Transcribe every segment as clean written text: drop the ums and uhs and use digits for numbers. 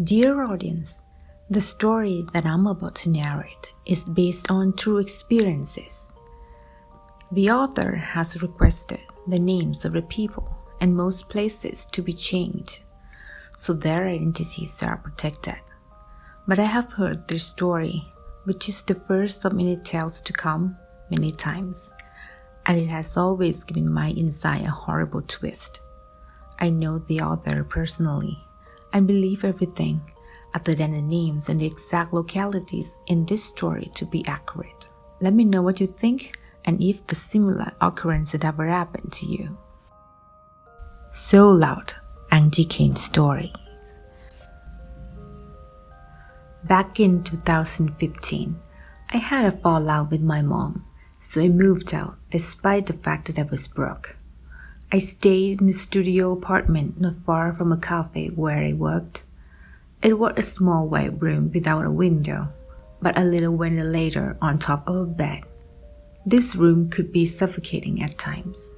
Dear audience, the story that I'm about to narrate is based on true experiences. The author has requested the names of the people and most places to be changed, so their identities are protected. But I have heard their story, which is the first of many tales to come, many times, and it has always given my inside a horrible twist. I know the author personally and believe everything other than the names and the exact localities in this story to be accurate. Let me know what you think and if the similar occurrence had ever happened to you. So Loud, Angie Kane's story. Back in 2015, I had a fallout with my mom, so I moved out despite the fact that I was broke. I stayed in a studio apartment not far from a cafe where I worked. It was a small white room without a window, but a little ventilator on top of a bed. This room could be suffocating at times.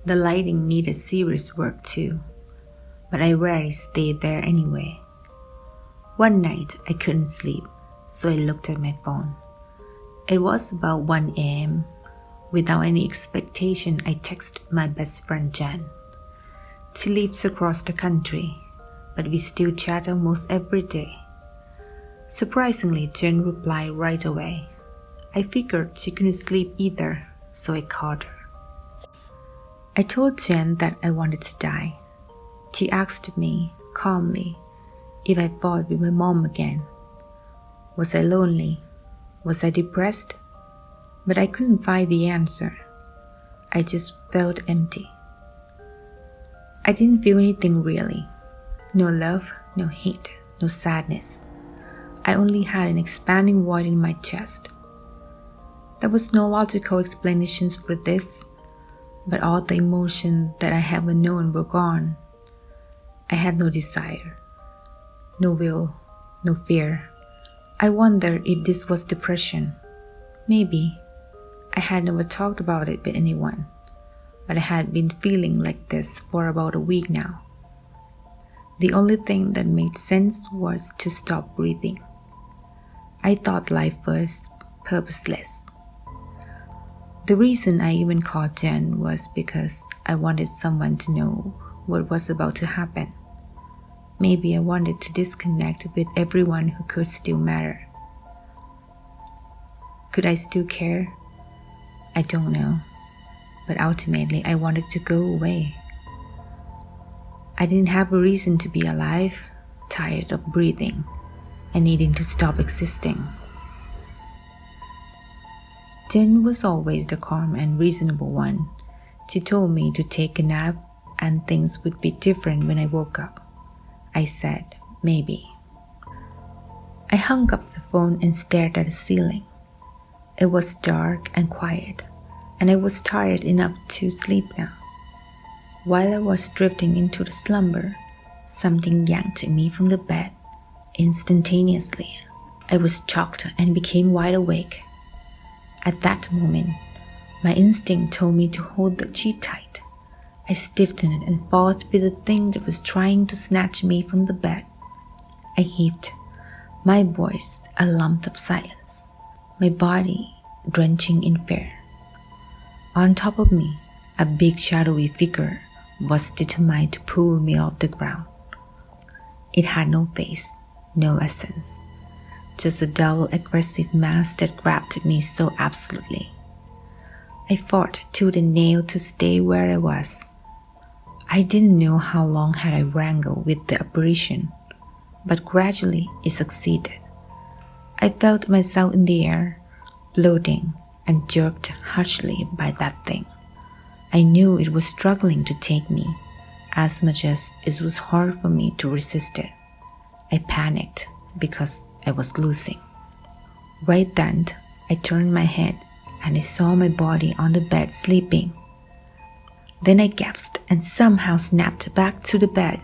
The lighting needed serious work too, but I rarely stayed there anyway. One night I couldn't sleep, so I looked at my phone. It was about 1 a.m. Without any expectation, I texted my best friend Jen. She lives across the country, but we still chat almost every day. Surprisingly, Jen replied right away. I figured she couldn't sleep either, so I called her. I told Jen that I wanted to die. She asked me, calmly, if I fought with my mom again. Was I lonely? Was I depressed? But I couldn't find the answer. I just felt empty. I didn't feel anything really. No love, no hate, no sadness. I only had an expanding void in my chest. There was no logical explanations for this, but all the emotions that I ever known were gone. I had no desire, no will, no fear. I wondered if this was depression. Maybe. I had never talked about it with anyone, but I had been feeling like this for about a week now. The only thing that made sense was to stop breathing. I thought life was purposeless. The reason I even called Jen was because I wanted someone to know what was about to happen. Maybe I wanted to disconnect with everyone who could still matter. Could I still care? I don't know, but ultimately I wanted to go away. I didn't have a reason to be alive, tired of breathing, and needing to stop existing. Jen was always the calm and reasonable one. She told me to take a nap and things would be different when I woke up. I said, maybe. I hung up the phone and stared at the ceiling. It was dark and quiet, and I was tired enough to sleep now. While I was drifting into the slumber, something yanked me from the bed. Instantaneously, I was shocked and became wide awake. At that moment, my instinct told me to hold the sheet tight. I stiffened and fought with the thing that was trying to snatch me from the bed. I heaved, my voice a lump of silence, my body drenching in fear. On top of me, a big shadowy figure was determined to pull me off the ground. It had no face, no essence, just a dull, aggressive mass that grabbed me so absolutely. I fought tooth and nail to stay where I was. I didn't know how long had I wrangled with the apparition, but gradually it succeeded. I felt myself in the air, floating and jerked harshly by that thing. I knew it was struggling to take me, as much as it was hard for me to resist it. I panicked because I was losing. Right then, I turned my head and I saw my body on the bed sleeping. Then I gasped and somehow snapped back to the bed,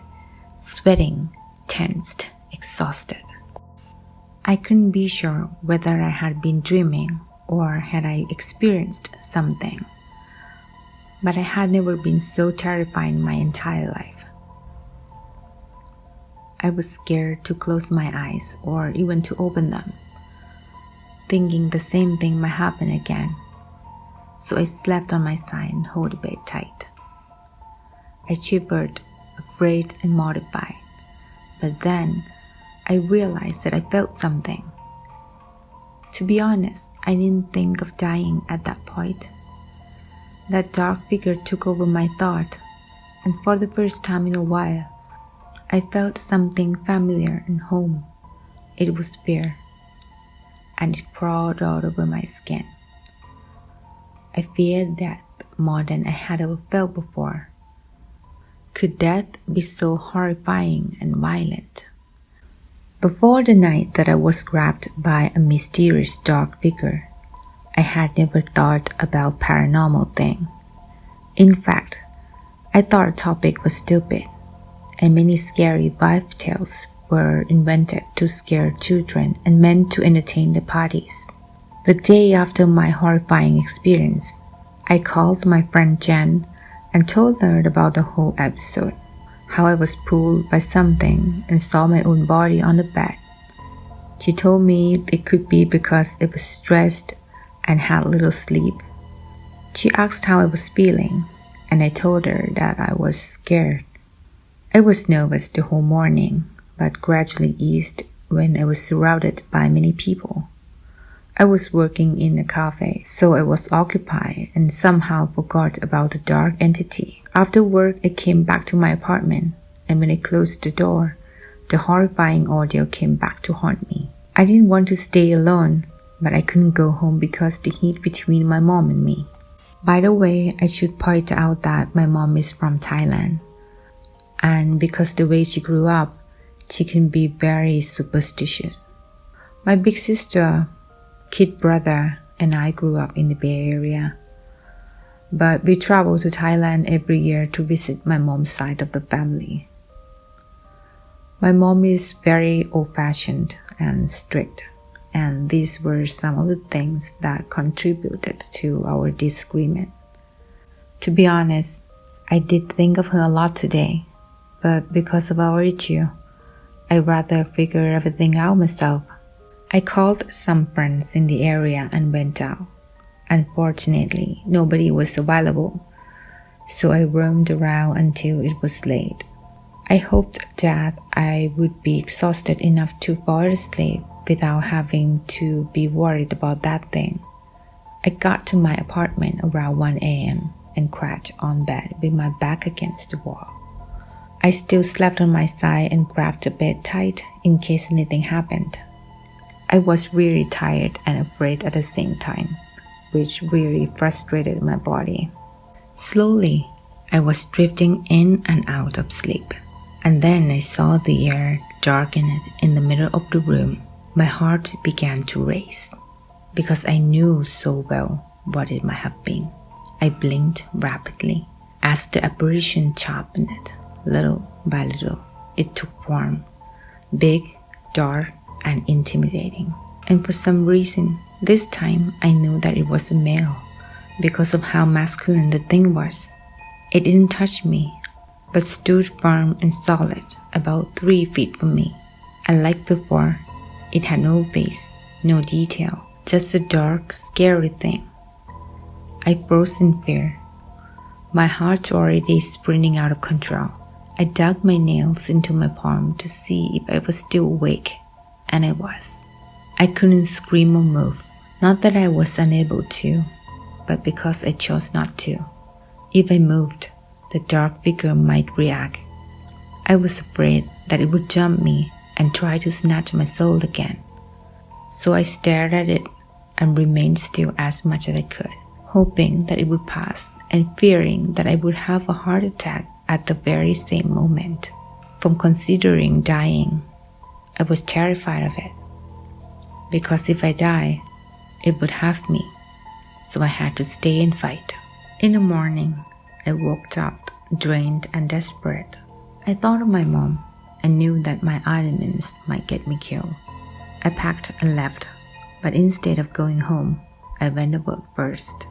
sweating, tensed, exhausted. I couldn't be sure whether I had been dreaming or had I experienced something, but I had never been so terrified in my entire life. I was scared to close my eyes or even to open them, thinking the same thing might happen again. So I slept on my side and held the bed tight. I shivered, afraid and mortified. But then I realized that I felt something. To be honest, I didn't think of dying at that point. That dark figure took over my thought, and for the first time in a while, I felt something familiar and home. It was fear, and it crawled all over my skin. I feared death more than I had ever felt before. Could death be so horrifying and violent? Before the night that I was grabbed by a mysterious dark figure, I had never thought about paranormal thing. In fact, I thought the topic was stupid, and many scary wife tales were invented to scare children and meant to entertain the parties. The day after my horrifying experience, I called my friend Jen and told her about the whole episode, how I was pulled by something and saw my own body on the bed. She told me it could be because I was stressed and had little sleep. She asked how I was feeling, and I told her that I was scared. I was nervous the whole morning, but gradually eased when I was surrounded by many people. I was working in a cafe, so I was occupied and somehow forgot about the dark entity. After work, I came back to my apartment, and when I closed the door, the horrifying ordeal came back to haunt me. I didn't want to stay alone, but I couldn't go home because the heat between my mom and me. By the way, I should point out that my mom is from Thailand, and because the way she grew up, she can be very superstitious. My big sister, kid brother, and I grew up in the Bay Area, but we travel to Thailand every year to visit my mom's side of the family. My mom is very old-fashioned and strict, and these were some of the things that contributed to our disagreement. To be honest, I did think of her a lot today, but because of our issue, I'd rather figure everything out myself. I called some friends in the area and went out. Unfortunately, nobody was available, so I roamed around until it was late. I hoped that I would be exhausted enough to fall asleep without having to be worried about that thing. I got to my apartment around 1 a.m. and crouched on bed with my back against the wall. I still slept on my side and grabbed the bed tight in case anything happened. I was really tired and afraid at the same time, which really frustrated my body. Slowly, I was drifting in and out of sleep, and then I saw the air darken in the middle of the room. My heart began to race, because I knew so well what it might have been. I blinked rapidly as the apparition sharpened it. Little by little, it took form, big, dark, and intimidating. And for some reason, this time I knew that it was a male because of how masculine the thing was. It didn't touch me, but stood firm and solid about 3 feet from me. And like before, it had no face, no detail, just a dark, scary thing. I froze in fear, my heart already sprinting out of control. I dug my nails into my palm to see if I was still awake, and I was. I couldn't scream or move, not that I was unable to, but because I chose not to. If I moved, the dark figure might react. I was afraid that it would jump me and try to snatch my soul again. So I stared at it and remained still as much as I could, hoping that it would pass and fearing that I would have a heart attack at the very same moment. From considering dying, I was terrified of it, because if I die, it would have me, so I had to stay and fight. In the morning, I woke up, drained and desperate. I thought of my mom and knew that my arguments might get me killed. I packed and left, but instead of going home, I went to work first.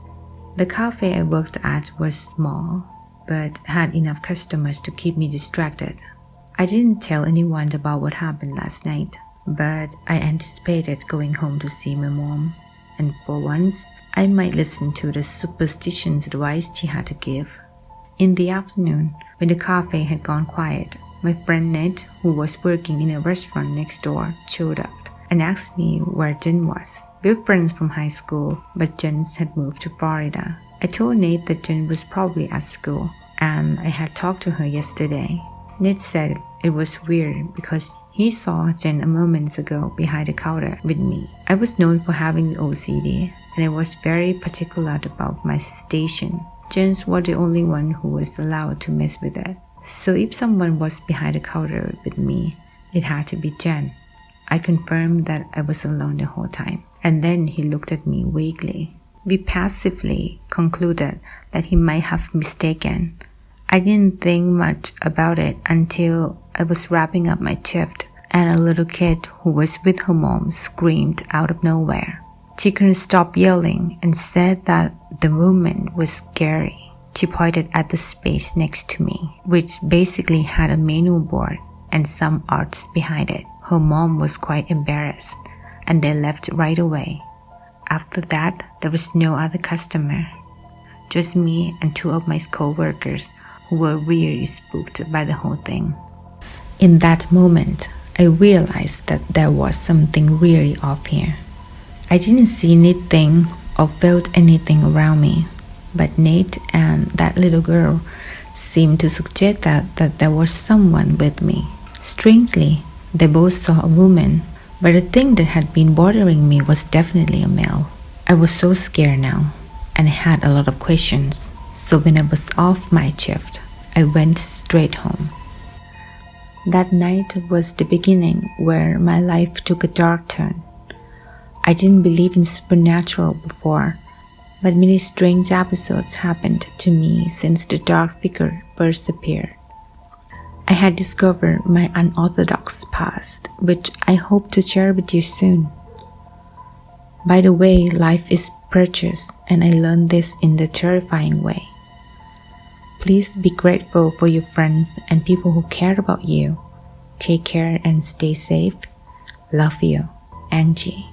The cafe I worked at was small, but had enough customers to keep me distracted. I didn't tell anyone about what happened last night, but I anticipated going home to see my mom, and for once, I might listen to the superstitious advice she had to give. In the afternoon, when the cafe had gone quiet, my friend Ned, who was working in a restaurant next door, showed up and asked me where Jen was. We were friends from high school, but Jen had moved to Florida. I told Nate that Jen was probably at school, and I had talked to her yesterday. Nate said it was weird because he saw Jen a moment ago behind the counter with me. I was known for having OCD, and I was very particular about my station. Jen was the only one who was allowed to mess with it. So if someone was behind the counter with me, it had to be Jen. I confirmed that I was alone the whole time, and then he looked at me vaguely. We passively concluded that he might have mistaken. I didn't think much about it until I was wrapping up my shift and a little kid who was with her mom screamed out of nowhere. She couldn't stop yelling and said that the movement was scary. She pointed at the space next to me, which basically had a menu board and some arts behind it. Her mom was quite embarrassed, and they left right away. After that, there was no other customer. Just me and two of my co-workers who were really spooked by the whole thing. In that moment, I realized that there was something really off here. I didn't see anything or felt anything around me, but Nate and that little girl seemed to suggest that there was someone with me. Strangely, they both saw a woman, but the thing that had been bothering me was definitely a male. I was so scared now, and I had a lot of questions. So when I was off my shift, I went straight home. That night was the beginning where my life took a dark turn. I didn't believe in supernatural before, but many strange episodes happened to me since the dark figure first appeared. I had discovered my unorthodox past, which I hope to share with you soon. By the way, life is precious, and I learned this in the terrifying way. Please be grateful for your friends and people who care about you. Take care and stay safe. Love you, Angie.